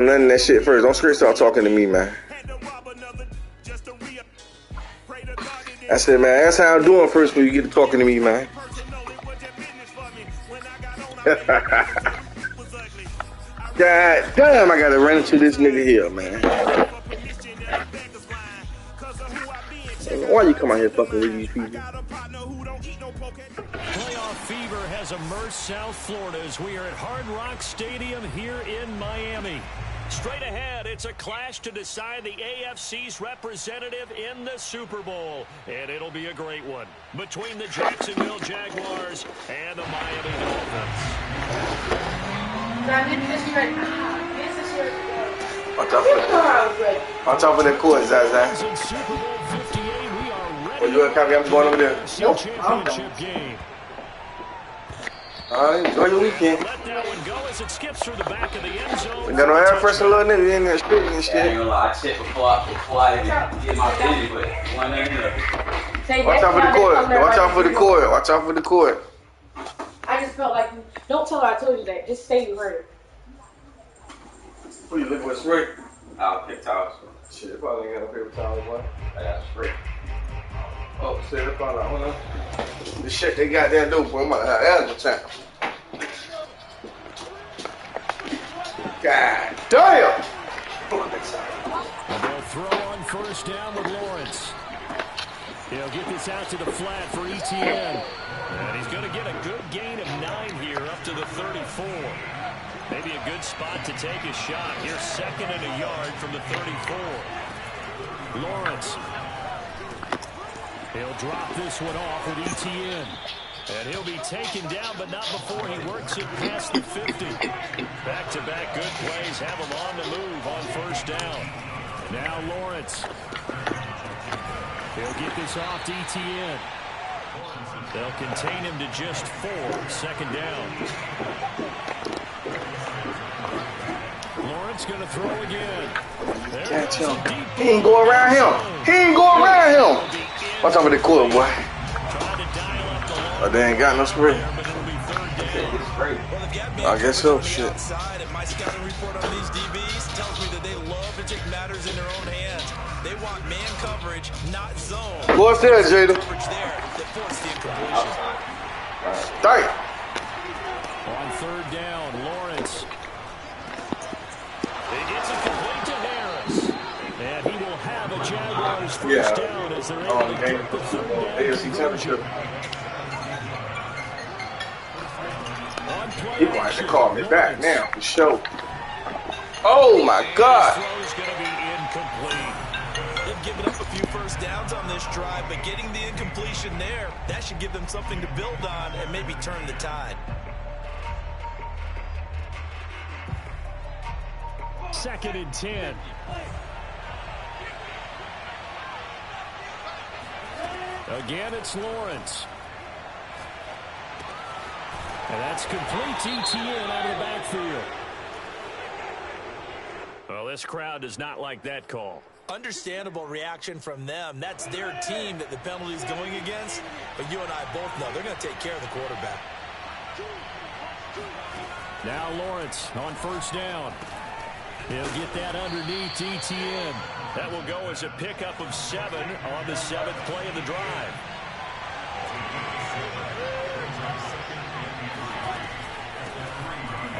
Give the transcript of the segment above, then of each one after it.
None of that shit first. Don't screen start talking to me, man. I said, man, that's how I'm doing first before you get to talking to me, man. God damn, I gotta run into this nigga here, man. Why you come out here fucking with these people? Playoff fever has immersed South Florida as we are at Hard Rock Stadium here in Miami. Straight ahead, it's a clash to decide the AFC's representative in the Super Bowl. And it'll be a great one between the Jacksonville Jaguars and the Miami Dolphins. Watch out for that court, Zaza. Oh, you want to copy? I'm going over there. Nope. Championship game. All right, enjoy your weekend. Let that one go as it skips through the back of the end zone. We got no air freshener, little nigga in there spitting and shit. I ain't gonna lie, I checked before I even get my video, but one ain't enough. Watch out for the court. Watch out for the court. Watch out for the court. I just felt like, don't tell her I told you that. Just say you heard it. Who you looking for, spray? I'll pick towels. Shit, they probably ain't got no paper towels, boy. I got spray. Oh, shit, they probably, hold on. This shit they got there, though, boy. I'm about to have asthma time. God damn! They'll throw on first down with Lawrence. He'll get this out to the flat for Etienne. And he's going to get a good gain of 9 here up to the 34. Maybe a good spot to take a shot. Here's 2nd and a yard from the 34. Lawrence. He'll drop this one off with Etienne. And he'll be taken down, but not before he works it past the 50. Back-to-back good plays have him on the move on first down. Now Lawrence. He'll get this off to Etienne. They'll contain him to just 4. 2nd down. Lawrence going to throw again. Catch him. He ain't going around him. He ain't going around him. Watch out for the court, boy. Oh, they ain't got no spray. I guess so. Shit. My scouting report on these DBs tells me that they love to take matters in their own hands. They want man coverage, not zone. Go upstairs, Jada. Coverage there that forced the incompletion. Dang. On 3rd down, Lawrence. He gets it complete to Harris. And he will have a Jaguars first down as they're able to get the 3rd down conversion. He's going to have to call me back now for sure. Oh my God. Throw's going to be incomplete. They've given up a few first downs on this drive, but getting the incompletion there, that should give them something to build on and maybe turn the tide. 2nd and 10. Again, it's Lawrence. And that's complete to Etienne out of the backfield. Well, this crowd does not like that call. Understandable reaction from them. That's their team that the penalty is going against. But you and I both know they're going to take care of the quarterback. Now Lawrence on first down. He'll get that underneath Etienne. That will go as a pickup of 7 on the 7th play of the drive.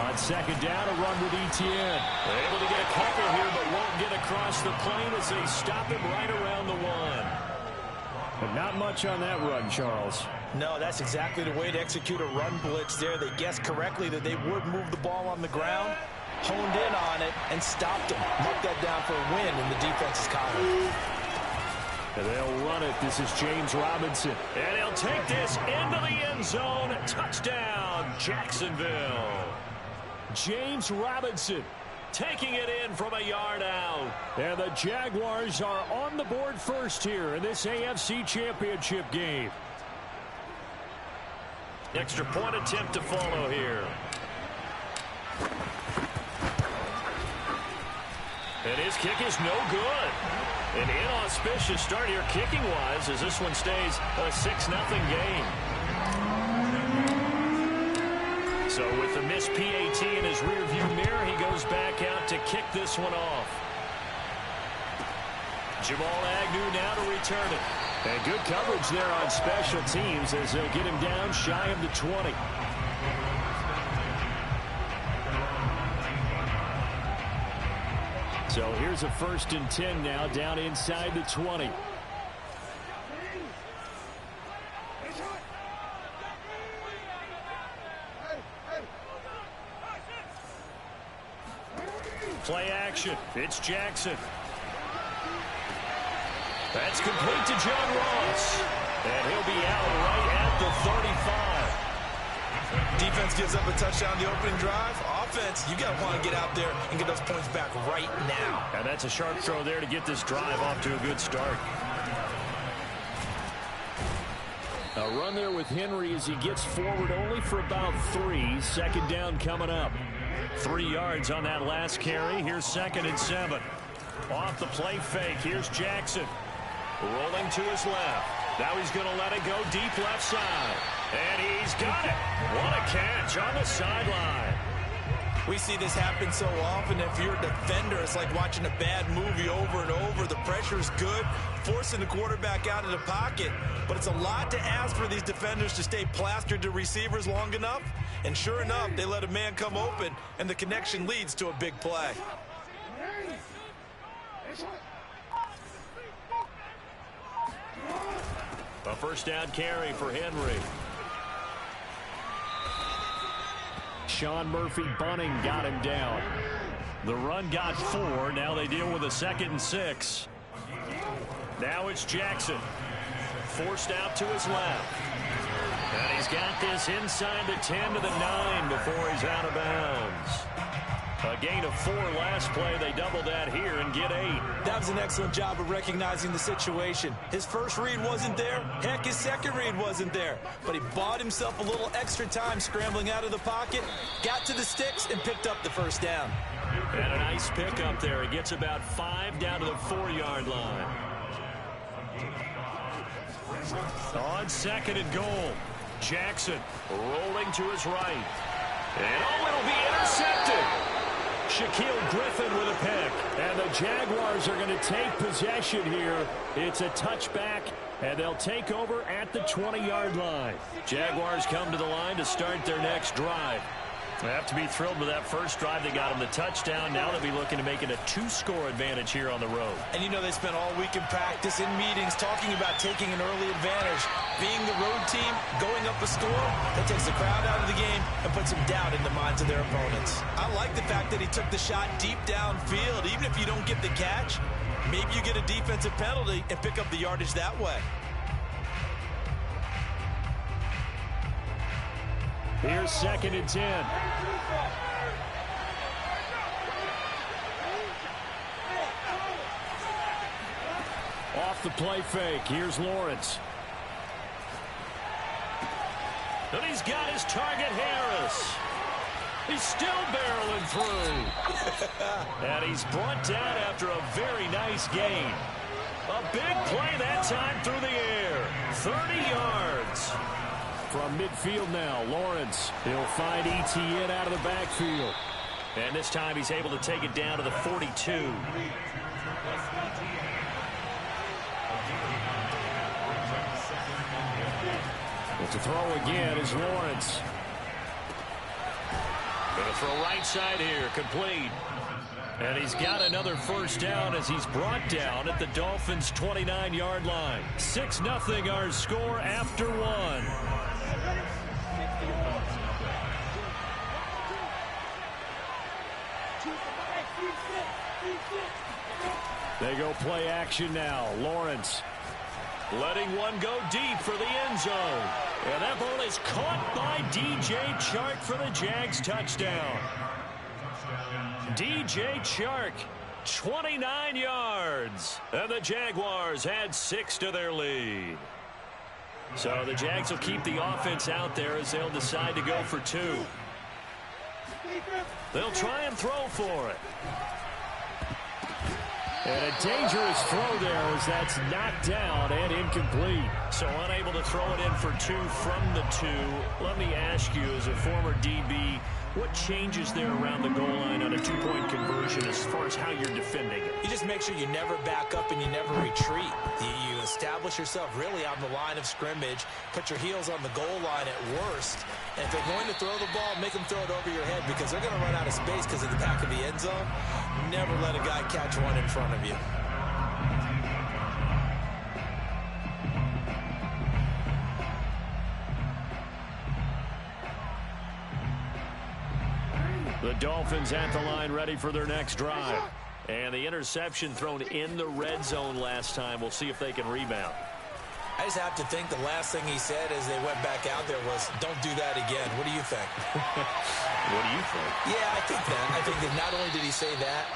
On 2nd down, a run with Etienne. They're able to get a couple here, but won't get across the plane as they stop him right around the 1. But not much on that run, Charles. No, that's exactly the way to execute a run blitz there. They guessed correctly that they would move the ball on the ground, honed in on it, and stopped him. Marked that down for a win in the defense's column. And they'll run it. This is James Robinson. And he'll take this into the end zone. Touchdown, Jacksonville. James Robinson taking it in from a yard out. And the Jaguars are on the board first here in this AFC Championship game. Extra point attempt to follow here. And his kick is no good. An inauspicious start here kicking-wise as this one stays a 6-0 game. So So with the missed PAT in his rearview mirror, he goes back out to kick this one off. Jamal Agnew now to return it. And good coverage there on special teams as they'll get him down shy of the 20. So here's a 1st and 10 now down inside the 20. Play action. It's Jackson. That's complete to John Ross. And he'll be out right at the 35. Defense gives up a touchdown the opening drive. Offense, you got to want to get out there and get those points back right now. And that's a sharp throw there to get this drive off to a good start. A run there with Henry as he gets forward only for about 3. 2nd down coming up. 3 yards on that last carry. Here's 2nd and 7. Off the play fake. Here's Jackson. Rolling to his left. Now he's going to let it go deep left side. And he's got it. What a catch on the sideline. We see this happen so often. If you're a defender, it's like watching a bad movie over and over. The pressure's good, forcing the quarterback out of the pocket. But it's a lot to ask for these defenders to stay plastered to receivers long enough. And sure enough, they let a man come open, and the connection leads to a big play. A 1st down carry for Henry. Sean Murphy-Bunting got him down. The run got 4. Now they deal with a 2nd and 6. Now it's Jackson. Forced out to his left. And he's got this inside the 10 to the 9 before he's out of bounds. A gain of 4 last play. They double that here and get 8. That was an excellent job of recognizing the situation. His first read wasn't there. Heck, his second read wasn't there. But he bought himself a little extra time scrambling out of the pocket, got to the sticks, and picked up the 1st down. And a nice pickup there. He gets about 5 down to the 4-yard line. On 2nd and goal. Jackson rolling to his right. And it'll be intercepted. Shaquille Griffin with a pick. And the Jaguars are going to take possession here. It's a touchback, and they'll take over at the 20-yard line. Jaguars come to the line to start their next drive. They have to be thrilled with that first drive. They got them the touchdown. Now they'll be looking to make it a 2-score advantage here on the road. And you know they spent all week in practice, in meetings, talking about taking an early advantage. Being the road team, going up a score, that takes the crowd out of the game and puts some doubt in the minds of their opponents. I like the fact that he took the shot deep downfield. Even if you don't get the catch, maybe you get a defensive penalty and pick up the yardage that way. Here's 2nd and 10. Off the play fake. Here's Lawrence. And he's got his target, Harris. He's still barreling through. And he's brought down after a very nice gain. A big play that time through the air. 30 yards. From midfield now, Lawrence. He'll find Etienne out of the backfield. And this time he's able to take it down to the 42. But to throw again is Lawrence. Going to throw right side here, complete. And he's got another 1st down as he's brought down at the Dolphins' 29-yard line. 6-0 our score after 1. They go play action now. Lawrence letting one go deep for the end zone. And that ball is caught by DJ Chark for the Jags touchdown. DJ Chark, 29 yards. And the Jaguars add 6 to their lead. So the Jags will keep the offense out there as they'll decide to go for 2. They'll try and throw for it. And a dangerous throw there as that's knocked down and incomplete. So unable to throw it in for 2 from the 2. Let me ask you, as a former DB, what changes there around the goal line on a 2-point conversion as far as how you're defending it? You just make sure you never back up and you never retreat. You establish yourself really on the line of scrimmage, put your heels on the goal line at worst, and if they're going to throw the ball, make them throw it over your head because they're going to run out of space because of the back of the end zone. Never let a guy catch one in front of you. The Dolphins at the line ready for their next drive. And the interception thrown in the red zone last time. We'll see if they can rebound. I just have to think the last thing he said as they went back out there was, don't do that again. What do you think? What do you think? Yeah, I think that. I think that not only did he say that,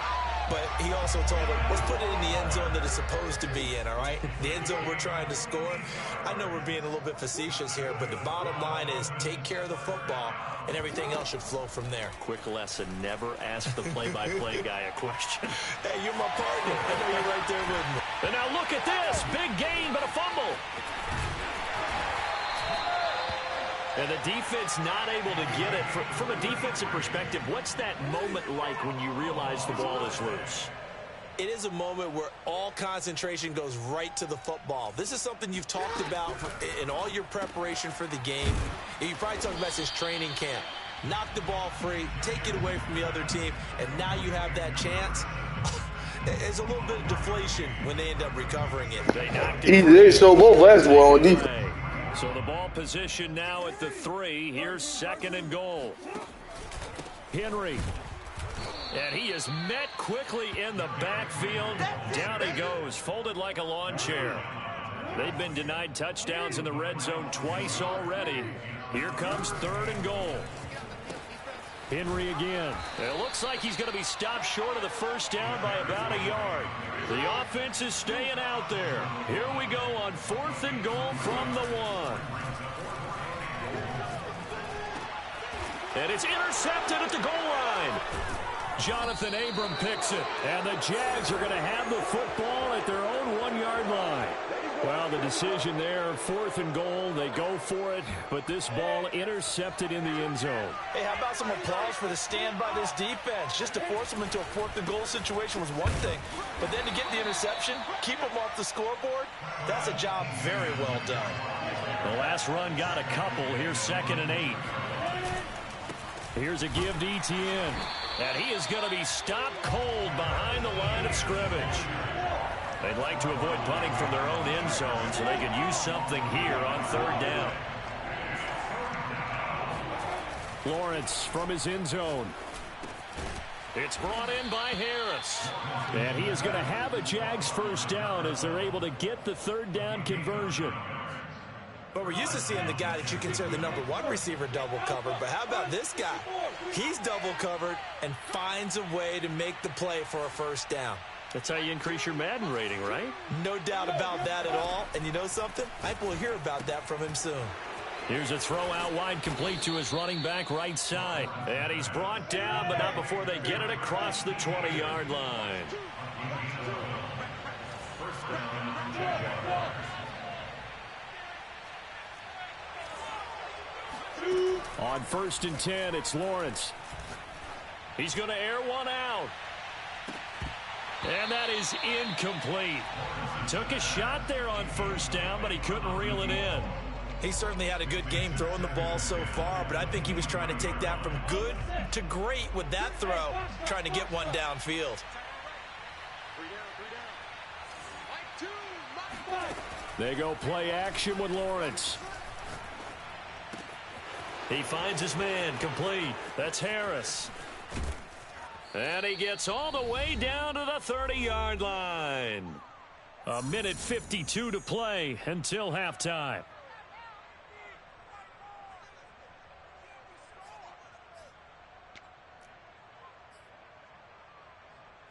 but he also told them, let's put it in the end zone that it's supposed to be in, all right? The end zone we're trying to score. I know we're being a little bit facetious here, but the bottom line is take care of the football, and everything else should flow from there. Quick lesson, never ask the play-by-play guy a question. Hey, you're my partner. I know you're right there with me. And now look at this. Big gain, but a fumble. And the defense not able to get it. From a defensive perspective, what's that moment like when you realize the ball is loose? It is a moment where all concentration goes right to the football. This is something you've talked about in all your preparation for the game. You probably talked about since training camp. Knock the ball free, take it away from the other team, and now you have that chance. There's a little bit of deflation when they end up recovering it. They knocked it. They stole both basketball on defense. So the ball position now at the 3. Here's 2nd and goal. Henry. And he is met quickly in the backfield. Down he goes, folded like a lawn chair. They've been denied touchdowns in the red zone twice already. Here comes 3rd and goal. Henry again. It looks like he's going to be stopped short of the first down by about a yard. The offense is staying out there. Here we go on 4th and goal from the 1. And it's intercepted at the goal line. Jonathan Abram picks it. And the Jags are going to have the football at their own 1-yard line. Well, the decision there, 4th and goal, they go for it, but this ball intercepted in the end zone. Hey, how about some applause for the stand by this defense? Just to force them into a 4th and goal situation was one thing, but then to get the interception, keep them off the scoreboard, that's a job very well done. The last run got a couple. Here's 2nd and 8. Here's a give to Etienne, and he is going to be stopped cold behind the line of scrimmage. They'd like to avoid punting from their own end zone so they could use something here on 3rd down. Lawrence from his end zone. It's brought in by Harris. And he is going to have a Jags first down as they're able to get the 3rd down conversion. But we're used to seeing the guy that you consider the #1 receiver double covered. But how about this guy? He's double covered and finds a way to make the play for a first down. That's how you increase your Madden rating, right? No doubt about that at all. And you know something? I think we'll hear about that from him soon. Here's a throw out wide, complete to his running back right side. And he's brought down, but not before they get it across the 20-yard line. On 1st and 10, it's Lawrence. He's going to air one out. And that is incomplete. Took a shot there on 1st down, but he couldn't reel it in. He certainly had a good game throwing the ball so far, but I think he was trying to take that from good to great with that throw, trying to get one downfield. They go play action with Lawrence. He finds his man, complete. That's Harris. And he gets all the way down to the 30-yard line. 1:52 to play until halftime.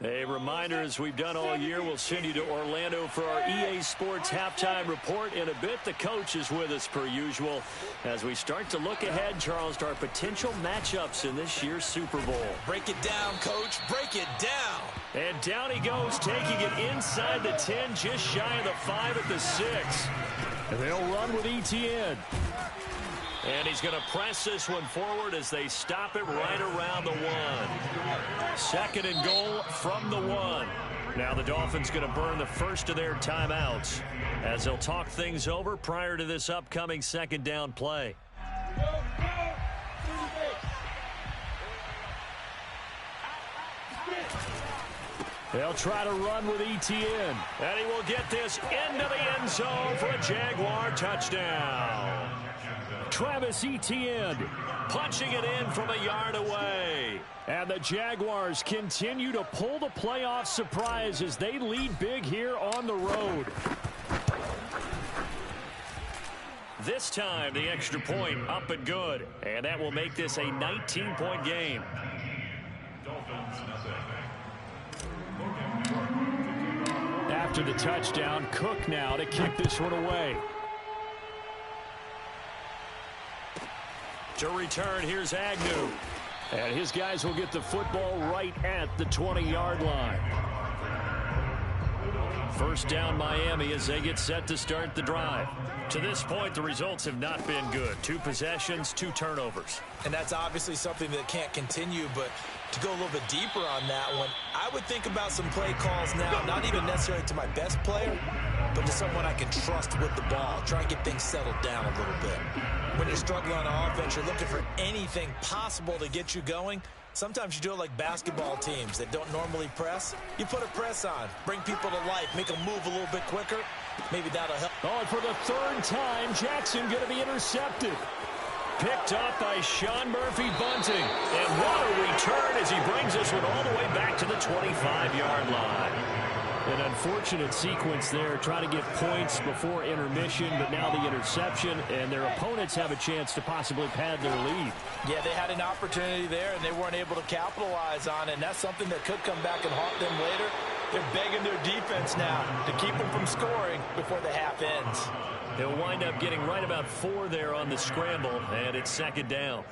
A reminder, as we've done all year, we'll send you to Orlando for our EA Sports halftime report in a bit. The coach is with us per usual as we start to look ahead, Charles, to our potential matchups in this year's Super Bowl. Break it down, Coach. Break it down. And down he goes, taking it inside the 10, just shy of the 5 at the 6. And they'll run with Etienne. And he's going to press this one forward as they stop it right around the 1. 2nd and goal from the 1. Now the Dolphins going to burn the first of their timeouts as they'll talk things over prior to this upcoming 2nd down play. They'll try to run with Etienne. And he will get this into the end zone for a Jaguar touchdown. Travis Etienne punching it in from a yard away. And the Jaguars continue to pull the playoff surprise as they lead big here on the road. This time, the extra point up and good. And that will make this a 19-point game. After the touchdown, Cook now to kick this one away. To return, here's Agnew. And his guys will get the football right at the 20-yard line. First down Miami as they get set to start the drive. To this point, the results have not been good. 2 possessions, 2 turnovers. And that's obviously something that can't continue, but to go a little bit deeper on that one, I would think about some play calls now, not even necessarily to my best player, but to someone I can trust with the ball. Try and get things settled down a little bit. When you're struggling on offense, you're looking for anything possible to get you going. Sometimes you do it like basketball teams that don't normally press. You put a press on, bring people to life, make them move a little bit quicker. Maybe that'll help. Oh, and for the 3rd time, Jackson going to be intercepted. Picked up by Sean Murphy-Bunting. And what a return as he brings this one all the way back to the 25-yard line. An unfortunate sequence there, trying to get points before intermission, but now the interception, and their opponents have a chance to possibly pad their lead. Yeah, they had an opportunity there, and they weren't able to capitalize on it, and that's something that could come back and haunt them later. They're begging their defense now to keep them from scoring before the half ends. They'll wind up getting right about 4 there on the scramble, and it's 2nd down.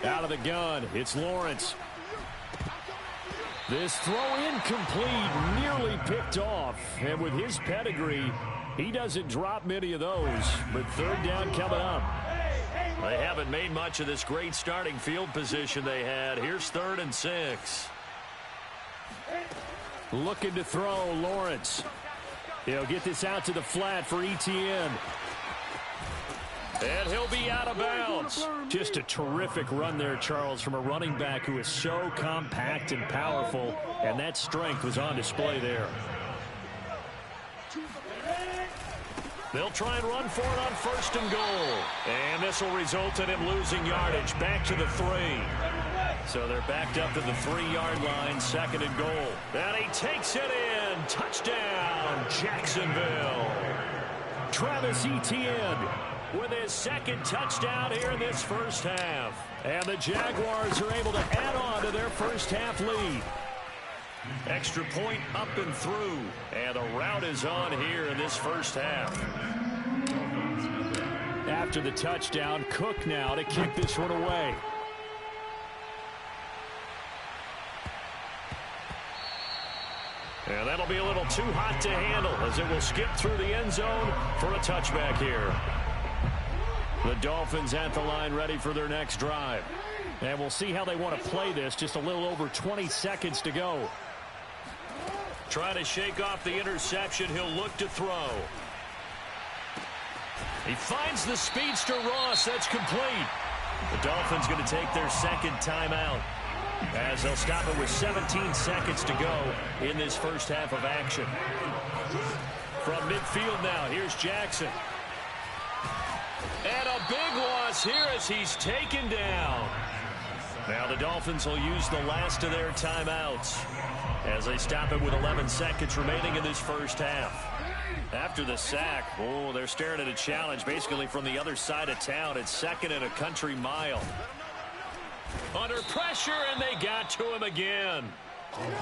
Out of the gun, it's Lawrence. This throw incomplete, nearly picked off. And with his pedigree, he doesn't drop many of those. But 3rd down coming up. They haven't made much of this great starting field position they had. Here's 3rd and 6. Looking to throw, Lawrence. He'll get this out to the flat for Etienne. And he'll be out of bounds. Just a terrific run there, Charles, from a running back who is so compact and powerful, and that strength was on display there. They'll try and run for it on 1st and goal. And this will result in him losing yardage back to the 3. So they're backed up to the 3-yard line, 2nd and goal. And he takes it in. Touchdown, Jacksonville. Travis Etienne with his 2nd touchdown here in this first half. And the Jaguars are able to add on to their first half lead. Extra point up and through. And a rout is on here in this first half. After the touchdown, Cook now to kick this one away. And that'll be a little too hot to handle as it will skip through the end zone for a touchback here. The Dolphins at the line ready for their next drive. And we'll see how they want to play this. Just a little over 20 seconds to go. Trying to shake off the interception. He'll look to throw. He finds the speedster Ross. That's complete. The Dolphins going to take their 2nd timeout as they'll stop it with 17 seconds to go in this first half of action. From midfield now, here's Jackson. And a big loss here as he's taken down. Now the Dolphins will use the last of their timeouts as they stop it with 11 seconds remaining in this first half. After the sack, oh, they're staring at a challenge basically from the other side of town. It's 2nd and a country mile. Under pressure, and they got to him again.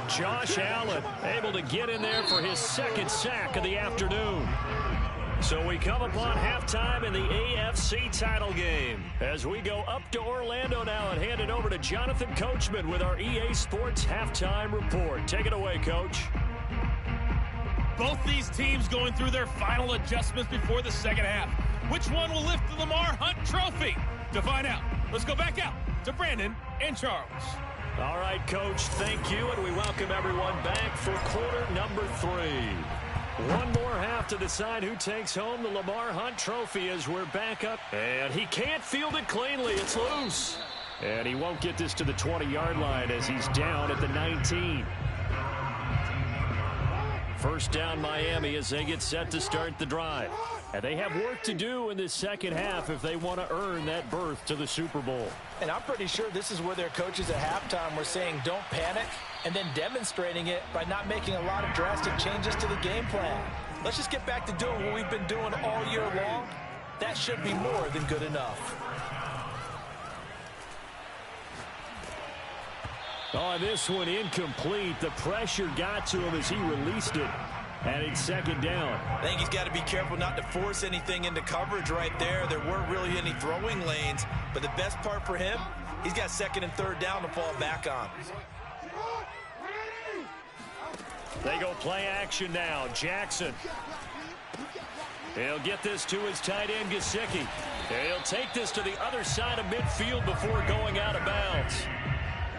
Josh Allen able to get in there for his 2nd sack of the afternoon. So we come upon halftime in the AFC title game. As we go up to Orlando now and hand it over to Jonathan Coachman with our EA Sports halftime report. Take it away, Coach. Both these teams going through their final adjustments before the second half. Which one will lift the Lamar Hunt Trophy? To find out, let's go back out to Brandon and Charles. All right, Coach, thank you, and we welcome everyone back for quarter number 3. One more half to decide who takes home the Lamar Hunt Trophy as we're back up. And he can't field it cleanly. It's loose. And he won't get this to the 20-yard line as he's down at the 19. First down, Miami, as they get set to start the drive. And they have work to do in this second half if they want to earn that berth to the Super Bowl. And I'm pretty sure this is where their coaches at halftime were saying don't panic, and then demonstrating it by not making a lot of drastic changes to the game plan. Let's just get back to doing what we've been doing all year long. That should be more than good enough. Oh, this one incomplete. The pressure got to him as he released it. And it's second down. I think he's got to be careful not to force anything into coverage right there. There weren't really any throwing lanes. But the best part for him, he's got second and third down to fall back on. They go play action now. Jackson. He'll get this to his tight end, Gesicki. He'll take this to the other side of midfield before going out of bounds.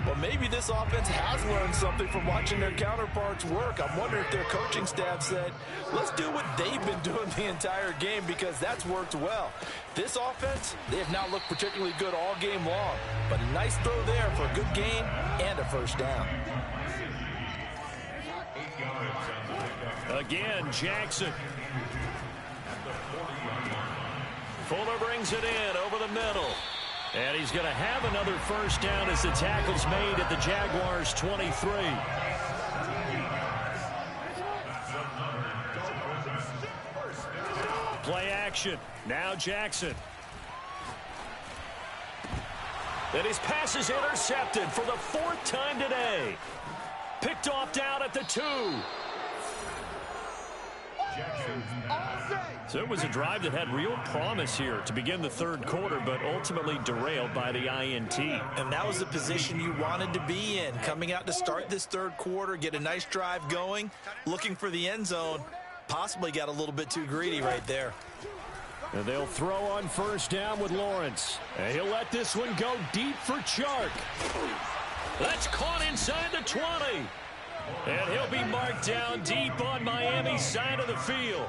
Well, maybe this offense has learned something from watching their counterparts work. I'm wondering if their coaching staff said, let's do what they've been doing the entire game because that's worked well. This offense, they have not looked particularly good all game long. But a nice throw there for a good gain and a first down. Again, Jackson. Fuller brings it in over the middle. And he's going to have another first down as the tackle's made at the Jaguars' 23. Play action. Now Jackson. And his pass is intercepted for the 4th time today. Picked off down at the 2. So it was a drive that had real promise here to begin the third quarter, but ultimately derailed by the INT. And that was the position you wanted to be in. Coming out to start this third quarter, get a nice drive going, looking for the end zone. Possibly got a little bit too greedy right there. And they'll throw on first down with Lawrence. And he'll let this one go deep for Chark. That's caught inside the 20. And he'll be marked down deep on Miami's side of the field.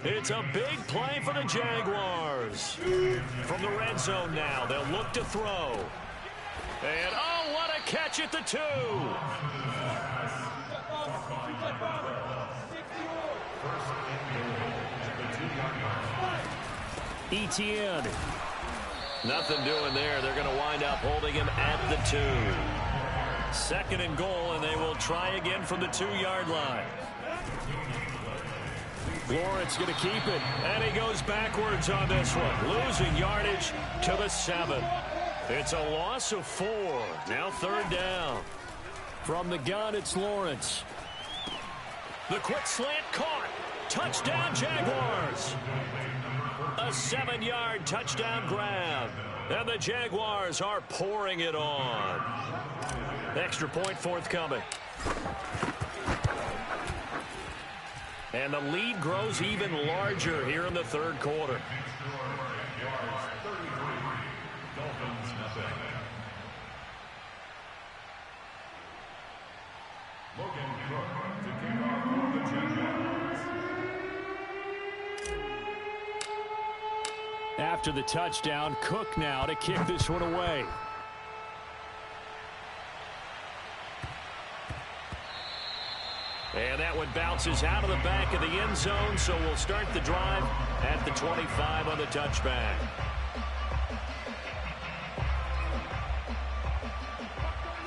It's a big play for the Jaguars. From the red zone now, they'll look to throw. And, oh, what a catch at the 2. Etienne. Nothing doing there. They're going to wind up holding him at the 2. Second and goal, and they will try again from the 2-yard line. Lawrence going to keep it, and he goes backwards on this one, losing yardage to the 7. It's a loss of 4. Now third down. From the gun, it's Lawrence. The quick slant caught. Touchdown, Jaguars. A 7-yard touchdown grab. And the Jaguars are pouring it on. Extra point forthcoming. And the lead grows even larger here in the third quarter. After the touchdown, Cook now to kick this one away. And that one bounces out of the back of the end zone, so we'll start the drive at the 25 on the touchback.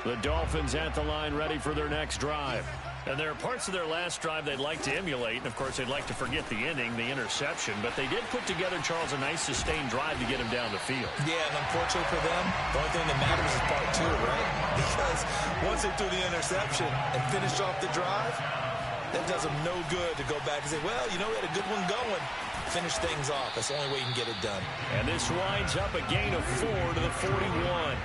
The Dolphins at the line ready for their next drive. And there are parts of their last drive they'd like to emulate. And, of course, they'd like to forget the ending, the interception. But they did put together, Charles, a nice sustained drive to get him down the field. Yeah, and unfortunately for them, the only thing that matters is part 2, right? Because once they threw the interception and finished off the drive, that does them no good to go back and say, well, you know, we had a good one going. Finish things off. That's the only way you can get it done. And this winds up a gain of 4 to the 41.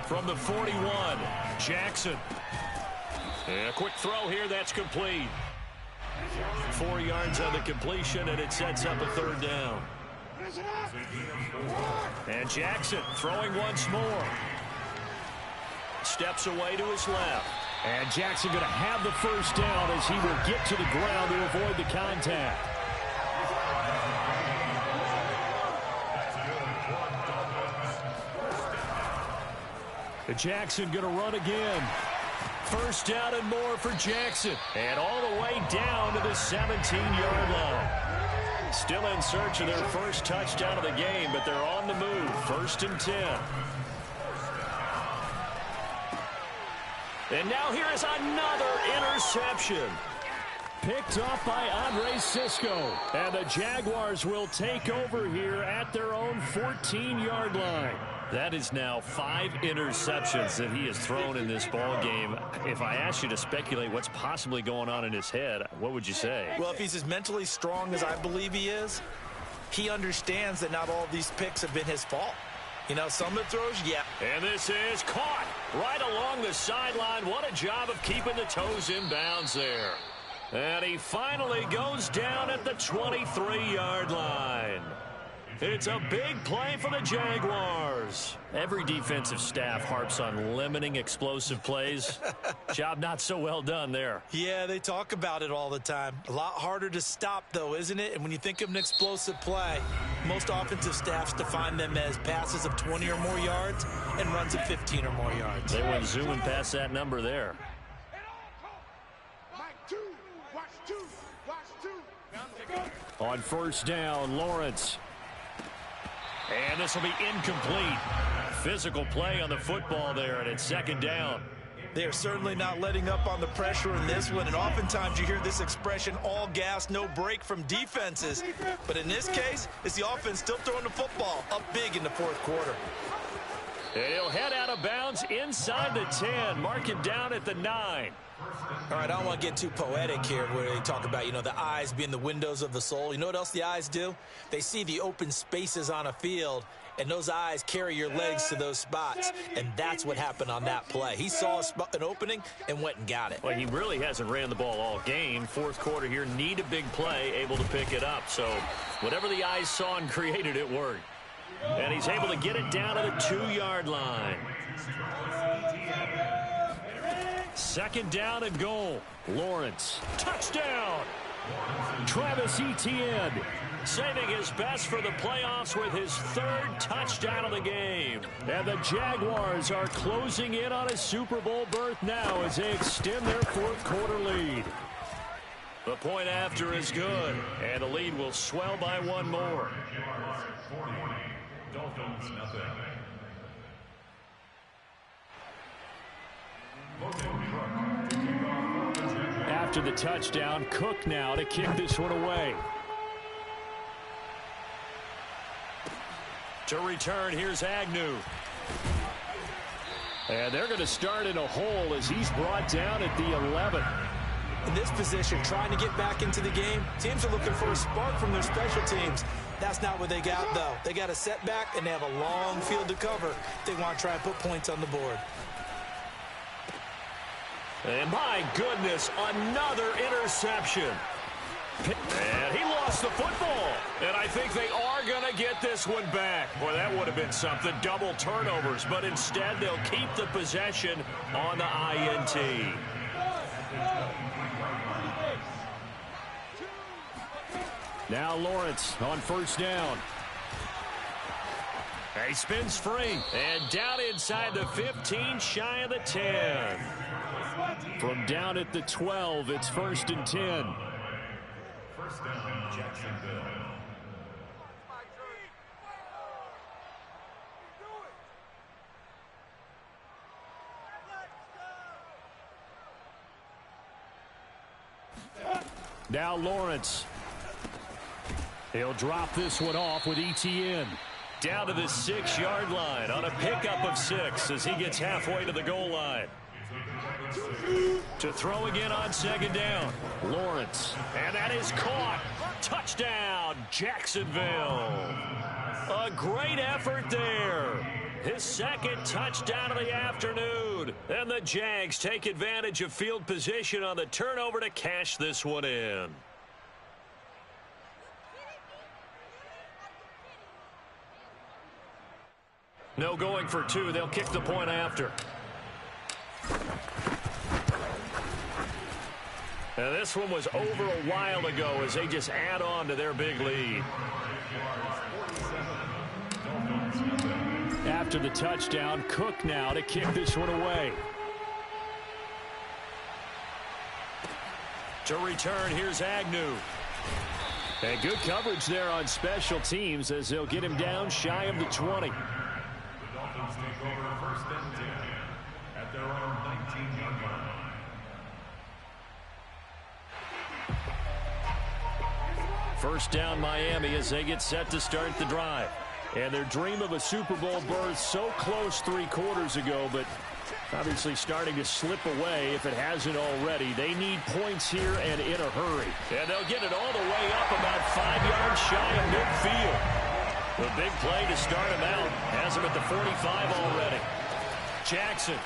From the 41, Jackson. A quick throw here, that's complete. 4 yards on the completion, and it sets up a 3rd down. And Jackson throwing once more. Steps away to his left. And Jackson going to have the 1st down as he will get to the ground to avoid the contact. Jackson going to run again. 1st down and more for Jackson. And all the way down to the 17-yard line. Still in search of their 1st touchdown of the game, but they're on the move. 1st and 10. And now here is another interception. Picked off by Andre Cisco. And the Jaguars will take over here at their own 14-yard line. That is now 5 interceptions that he has thrown in this ball game. If I asked you to speculate what's possibly going on in his head, what would you say? Well, if he's as mentally strong as I believe he is, he understands that not all of these picks have been his fault. You know, some of the throws, yeah. And this is caught right along the sideline. What a job of keeping the toes in bounds there. And he finally goes down at the 23-yard line. It's a big play for the Jaguars. Every defensive staff harps on limiting explosive plays. Job not so well done there. Yeah, they talk about it all the time. A lot harder to stop, though, isn't it? And when you think of an explosive play, most offensive staffs define them as passes of 20 or more yards and runs of 15 or more yards. They went zooming past that number there. On 1st down, Lawrence. And this will be incomplete. Physical play on the football there, and it's 2nd down. They're certainly not letting up on the pressure in this one, and oftentimes you hear this expression, all gas, no break from defenses. But in this case, it's the offense still throwing the football up big in the 4th quarter. And he'll head out of bounds inside the 10. Mark him down at the 9. All right, I don't want to get too poetic here where they talk about, the eyes being the windows of the soul. You know what else the eyes do? They see the open spaces on a field, and those eyes carry your legs to those spots. And that's what happened on that play. He saw an opening and went and got it. Well, he really hasn't ran the ball all game. 4th quarter here, need a big play, able to pick it up. So whatever the eyes saw and created, it worked. And he's able to get it down to the 2-yard line. 2nd down and goal. Lawrence. Touchdown! Travis Etienne saving his best for the playoffs with his 3rd touchdown of the game. And the Jaguars are closing in on a Super Bowl berth now as they extend their 4th quarter lead. The point after is good, and the lead will swell by 1 more. Dolphins, nothing. After the touchdown, Cook now to kick this one away. To return, here's Agnew. And they're going to start in a hole as he's brought down at the 11. In this position, trying to get back into the game, teams are looking for a spark from their special teams. That's not what they got, though. They got a setback, and they have a long field to cover. They want to try and put points on the board. And my goodness, another interception. And he lost the football. And I think they are going to get this one back. Boy, that would have been something. Double turnovers. But instead, they'll keep the possession on the INT. Now Lawrence on 1st down. He spins free. And down inside the 15, shy of the 10. From down at the 12, it's 1st and 10. 1st down, Jacksonville. Now Lawrence. He'll drop this one off with Etienne. Down to the 6-yard line on a pickup of 6 as he gets halfway to the goal line. To throw again on second down. Lawrence. And that is caught. Touchdown, Jacksonville. A great effort there. His second touchdown of the afternoon. And the Jags take advantage of field position on the turnover to cash this one in. No going for two. They'll kick the point after. Now this one was over a while ago as they just add on to their big lead. After the touchdown, Cook now to kick this one away. To return, here's Agnew. And good coverage there on special teams as they'll get him down shy of the 20. The Dolphins take over first and 10 at their own 19-yard line. First down Miami as they get set to start the drive. And their dream of a Super Bowl berth so close 3 quarters ago, but obviously starting to slip away if it hasn't already. They need points here and in a hurry. And they'll get it all the way up about 5 yards shy of midfield. The big play to start him out has him at the 45 already. Jackson.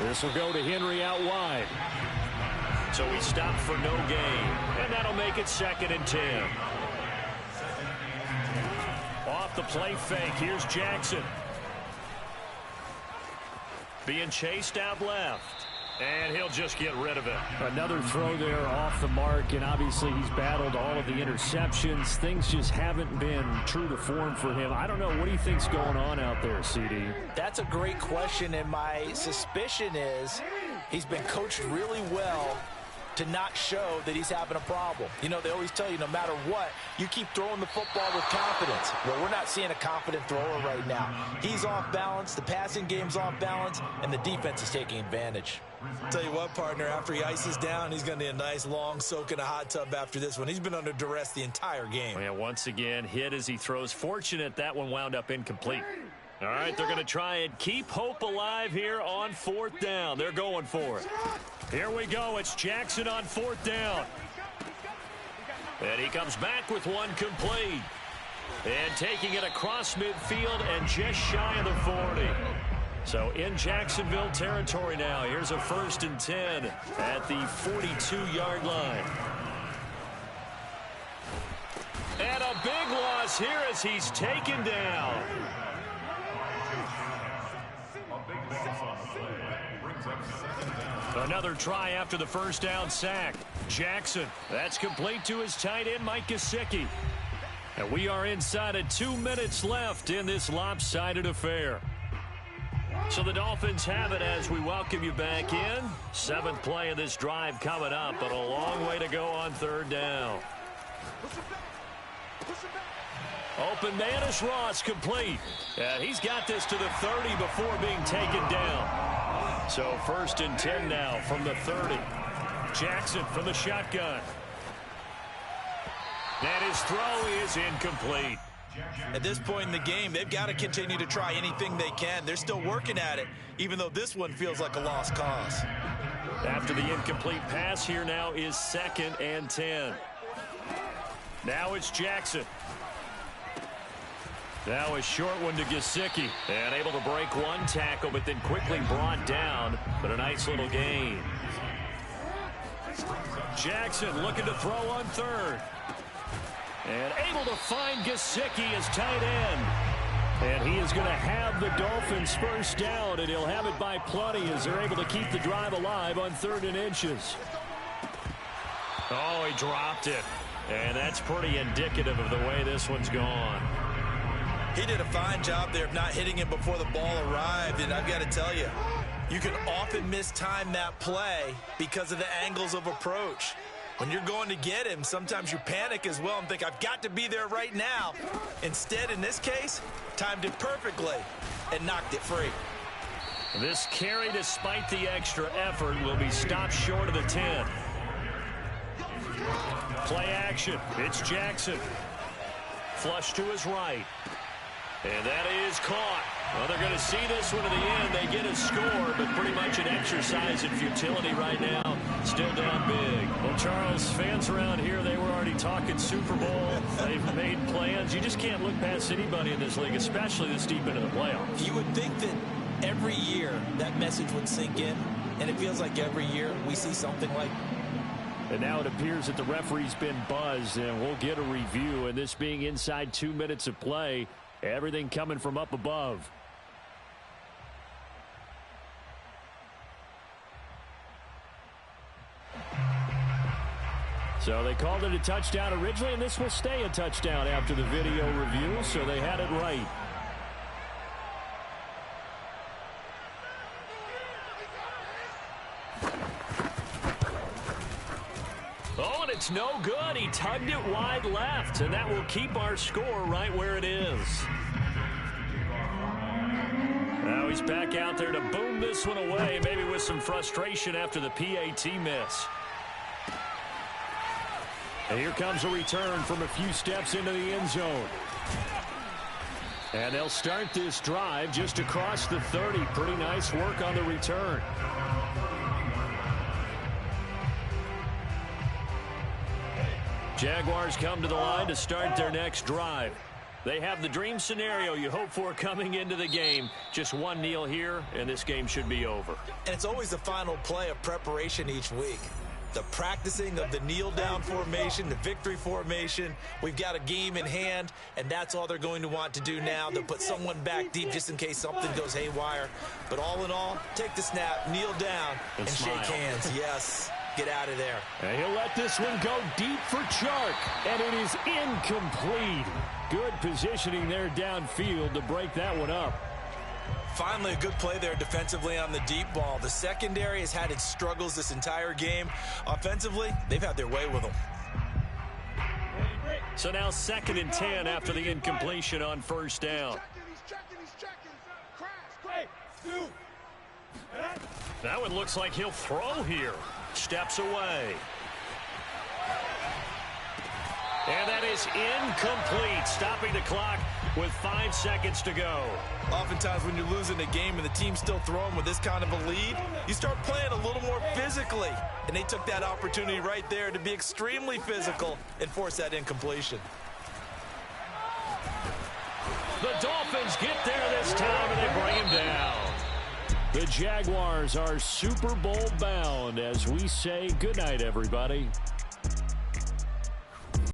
This will go to Henry out wide. So he stopped for no gain. And that'll make it 2nd and 10. Off the play fake, here's Jackson. Being chased out left. And he'll just get rid of it. Another throw there off the mark, and obviously he's battled all of the interceptions. Things just haven't been true to form for him. I don't know. What do you think's going on out there, CD? That's a great question, and my suspicion is he's been coached really well to not show that he's having a problem. You know, they always tell you no matter what, you keep throwing the football with confidence. Well, we're not seeing a confident thrower right now. He's off balance, the passing game's off balance, and the defense is taking advantage. Tell you what, partner, after he ices down, he's going to need a nice long soak in a hot tub after this one. He's been under duress the entire game. Yeah, once again, hit as he throws. Fortunate that one wound up incomplete. All right, they're going to try and keep hope alive here on 4th down. They're going for it. Here we go. It's Jackson on 4th down. And he comes back with one complete. And taking it across midfield and just shy of the 40. So in Jacksonville territory now. Here's a 1st and 10 at the 42-yard line. And a big loss here as he's taken down. Another try after the 1st down sack. Jackson, that's complete to his tight end, Mike Gesicki. And we are inside of 2 minutes left in this lopsided affair. So the Dolphins have it as we welcome you back in. 7th play of this drive coming up, but a long way to go on 3rd down. Open man is Ross, complete. And he's got this to the 30 before being taken down. So 1st and 10 now from the 30. Jackson from the shotgun. And his throw is incomplete. At this point in the game, they've got to continue to try anything they can. They're still working at it, even though this one feels like a lost cause. After the incomplete pass, here now is 2nd and 10. Now it's Jackson. Now a short one to Gesicki. And able to break one tackle, but then quickly brought down. But a nice little gain. Jackson looking to throw on 3rd. And able to find Gesicki as tight end. And he is going to have the Dolphins first down, and he'll have it by plenty as they're able to keep the drive alive on 3rd and inches. Oh, he dropped it. And that's pretty indicative of the way this one's gone. He did a fine job there of not hitting him before the ball arrived, and I've got to tell you, you can often mistime that play because of the angles of approach. When you're going to get him, sometimes you panic as well and think, I've got to be there right now. Instead, in this case, timed it perfectly and knocked it free. This carry, despite the extra effort, will be stopped short of the 10. Play action. It's Jackson. Flush to his right. And that is caught. Well, they're going to see this one to the end. They get a score, but pretty much an exercise in futility right now. Still down big. Well, Charles, fans around here, they were already talking Super Bowl. They've made plans. You just can't look past anybody in this league, especially this deep into the playoffs. You would think that every year that message would sink in, and it feels like every year we see something like. And now it appears that the referee's been buzzed, and we'll get a review. And this being inside 2 minutes of play, everything coming from up above. So they called it a touchdown originally, and this will stay a touchdown after the video review, so they had it right. Oh, and it's no good. He tugged it wide left, and that will keep our score right where it is. Now he's back out there to boom this one away, maybe with some frustration after the PAT miss. And here comes a return from a few steps into the end zone. And they'll start this drive just across the 30. Pretty nice work on the return. Jaguars come to the line to start their next drive. They have the dream scenario you hope for coming into the game. Just one kneel here, and this game should be over. And it's always the final play of preparation each week. The practicing of the kneel-down formation, the victory formation. We've got a game in hand, and that's all they're going to want to do now. They'll put someone back deep just in case something goes haywire. But all in all, take the snap, kneel down, and shake hands. Yes, get out of there. And he'll let this one go deep for Chark, and it is incomplete. Good positioning there downfield to break that one up. Finally, a good play there defensively on the deep ball. The secondary has had its struggles this entire game. Offensively, they've had their way with them. So now 2nd and 10 after the incompletion on first down. That one looks like he'll throw here. Steps away. And that is incomplete, stopping the clock with 5 seconds to go. Oftentimes when you're losing a game and the team's still throwing with this kind of a lead, you start playing a little more physically. And they took that opportunity right there to be extremely physical and force that incompletion. The Dolphins get there this time, and they bring him down. The Jaguars are Super Bowl bound as we say goodnight, everybody.